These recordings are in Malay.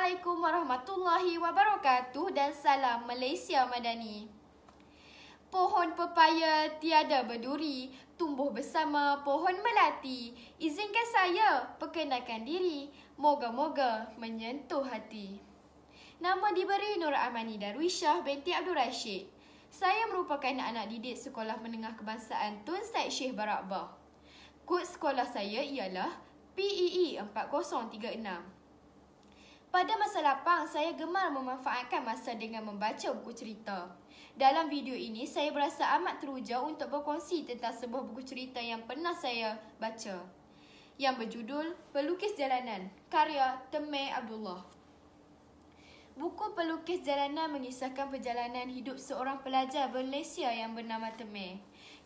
Assalamualaikum warahmatullahi wabarakatuh dan salam Malaysia Madani. Pohon pepaya tiada berduri, tumbuh bersama pohon melati. Izinkan saya perkenalkan diri, moga-moga menyentuh hati. Nama diberi Nur Amani Darwisyah binti Abdul Rashid. Saya merupakan anak didik Sekolah Menengah Kebangsaan Tun Said Syekh Barakbah. Kod sekolah saya ialah PEE 4036. Pada masa lapang, saya gemar memanfaatkan masa dengan membaca buku cerita. Dalam video ini, saya berasa amat teruja untuk berkongsi tentang sebuah buku cerita yang pernah saya baca, yang berjudul Pelukis Jalanan, karya Temeh Abdullah. Buku Pelukis Jalanan mengisahkan perjalanan hidup seorang pelajar Malaysia yang bernama Temeh,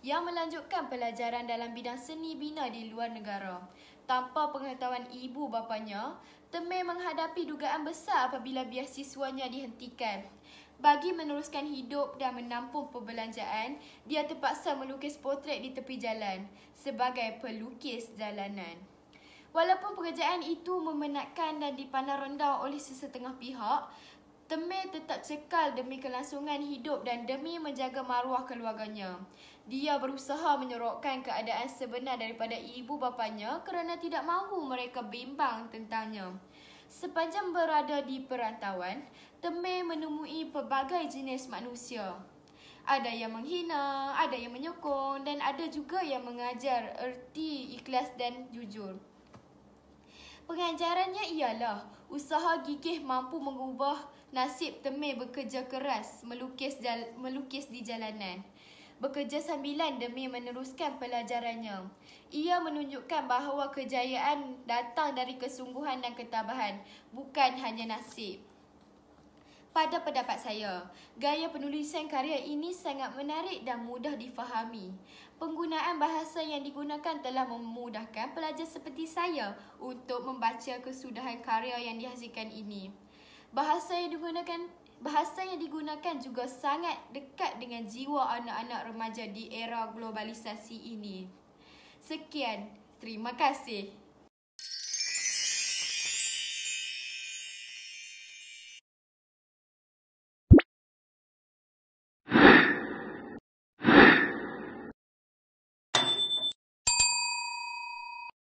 yang melanjutkan pelajaran dalam bidang seni bina di luar negara. Tanpa pengetahuan ibu bapanya, Temeh menghadapi dugaan besar apabila biasiswanya dihentikan. Bagi meneruskan hidup dan menampung perbelanjaan, dia terpaksa melukis potret di tepi jalan sebagai pelukis jalanan. Walaupun pekerjaan itu memenatkan dan dipandang rendah oleh sesetengah pihak, Temeh tetap cekal demi kelangsungan hidup dan demi menjaga maruah keluarganya. Dia berusaha menyorokkan keadaan sebenar daripada ibu bapanya kerana tidak mahu mereka bimbang tentangnya. Sepanjang berada di perantauan, Temeh menemui pelbagai jenis manusia. Ada yang menghina, ada yang menyokong dan ada juga yang mengajar erti ikhlas dan jujur. Pengajarannya ialah usaha gigih mampu mengubah nasib Temeh bekerja keras melukis di jalanan. Bekerja sambilan demi meneruskan pelajarannya. Ia menunjukkan bahawa kejayaan datang dari kesungguhan dan ketabahan, bukan hanya nasib. Pada pendapat saya, gaya penulisan karya ini sangat menarik dan mudah difahami. Penggunaan bahasa yang digunakan telah memudahkan pelajar seperti saya untuk membaca kesudahan karya yang dihasilkan ini. Bahasa yang digunakan juga sangat dekat dengan jiwa anak-anak remaja di era globalisasi ini. Sekian, terima kasih.